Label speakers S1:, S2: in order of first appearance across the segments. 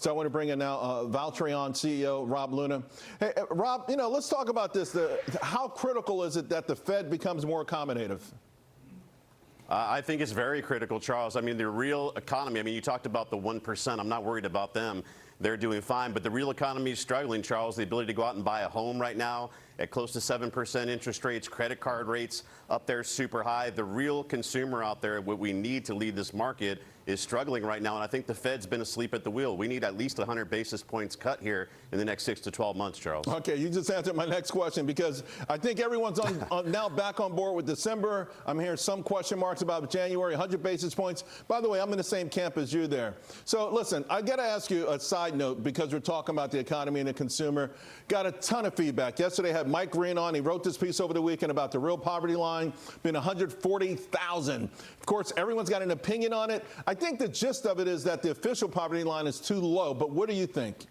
S1: So I want to bring in now Valtreon CEO Rob Luna. Hey, Rob, let's talk about this. How critical is it that the Fed becomes more accommodative?
S2: I think it's very critical, Charles. I mean, the real economy, you talked about the 1%. I'm not worried about them. They're doing fine. But the real economy is struggling, Charles. The ability to go out and buy a home right now at close to 7% interest rates, credit card rates up there super high. The real consumer out there, what we need to lead this market, is struggling right now. And I think the Fed's been asleep at the wheel. We need at least 100 basis points cut here in the next 6 to 12 months, Charles.
S1: Okay, you just answered my next question, because I think everyone's now back on board with December. I'm hearing some question marks about January, 100 basis points. By the way, I'm in the same camp as you there. So listen, I got to ask you a side note, because we're talking about the economy and the consumer. Got a ton of feedback. Yesterday I had Mike Green on. He wrote this piece over the weekend about the real poverty line being 140,000. Of course, everyone's got an opinion on it. I think the gist of it is that the official poverty line is too low, but what do you think?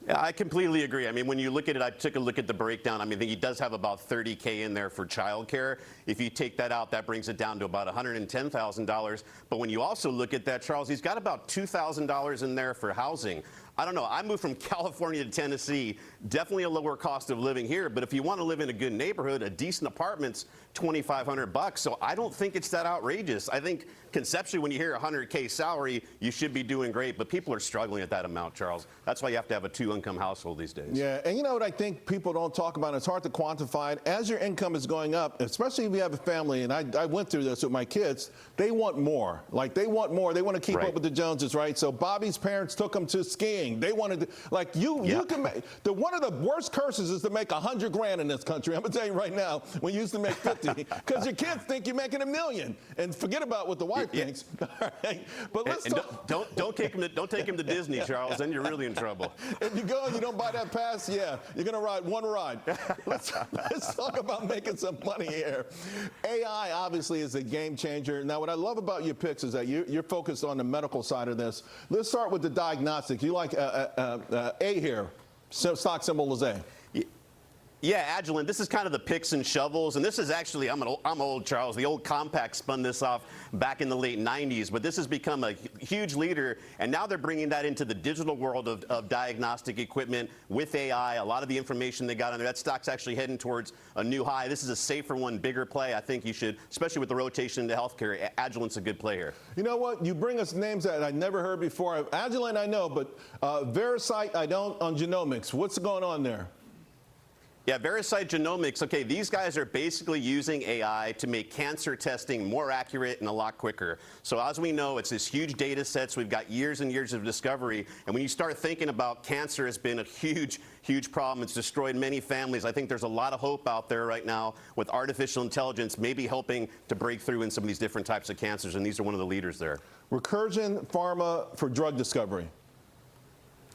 S2: Yeah, I completely agree. I mean, when you look at it, I took a look at the breakdown. I mean, I think he does have about $30K in there for childcare. If you take that out, that brings it down to about $110,000. But when you also look at that, Charles, he's got about $2,000 in there for housing. I don't know. I moved from California to Tennessee. Definitely a lower cost of living here. But if you want to live in a good neighborhood, a decent apartment's $2,500. So I don't think it's that outrageous. I think conceptually, when you hear $100K salary, you should be doing great. But people are struggling at that amount, Charles. That's why you have to have a two-income household these days.
S1: Yeah, and you know what I think people don't talk about? It's hard to quantify it. As your income is going up, especially if you have a family, and I went through this with my kids, they want more. Like, they want more. They want to keep up with the Joneses, right? So Bobby's parents took him to skiing. They wanted to, like, you can make, one of the worst curses is to make $100 grand in this country. I'm going to tell you right now, when you used to make 50, because your kids think you're making $1 million, and forget about what the wife thinks. All right? But let's talk.
S2: Don't take him to Disney, Charles. Then you're really in trouble.
S1: If you go and you don't buy that pass, yeah, you're going to ride one ride. Let's talk about making some money here. AI obviously is a game changer. Now, what I love about your picks is that you're focused on the medical side of this. Let's start with the diagnostics. You like A here. Stock symbol is A.
S2: Yeah, Agilent, this is kind of the picks and shovels, and this is actually, I'm old, Charles. The old Compaq spun this off back in the late 90s, but this has become a huge leader, and now they're bringing that into the digital world of diagnostic equipment with AI. A lot of the information they got on there, that stock's actually heading towards a new high. This is a safer one, bigger play. I think you should, especially with the rotation into healthcare, Agilent's a good play here. You
S1: know what? You bring us names that I never heard before. Agilent I know, but Veracyte I don't on genomics. What's going on there?
S2: Yeah, Veracyte Genomics, okay, these guys are basically using AI to make cancer testing more accurate and a lot quicker. So as we know, it's this huge data sets. We've got years and years of discovery. And when you start thinking about cancer has been a huge problem. It's destroyed many families. I think there's a lot of hope out there right now with artificial intelligence maybe helping to break through in some of these different types of cancers. And these are one of the leaders there.
S1: Recursion Pharma for drug discovery.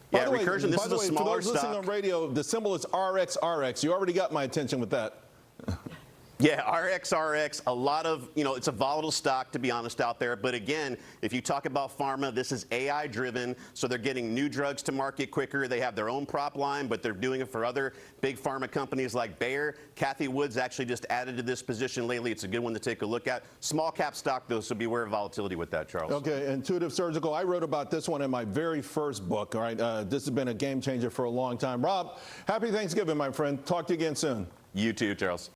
S2: Yeah, Recursion, this is a smaller stock.
S1: For those listening on radio, the symbol is RXRX. You already got my attention with that.
S2: Yeah, RXRX, a lot of, it's a volatile stock, to be honest, out there. But again, if you talk about pharma, this is AI driven. So they're getting new drugs to market quicker. They have their own prop line, but they're doing it for other big pharma companies like Bayer. Kathy Wood's actually just added to this position lately. It's a good one to take a look at. Small cap stock, though, so beware of volatility with that, Charles.
S1: Okay, Intuitive Surgical. I wrote about this one in my very first book. All right, this has been a game changer for a long time. Rob, happy Thanksgiving, my friend. Talk to you again soon.
S2: You too, Charles.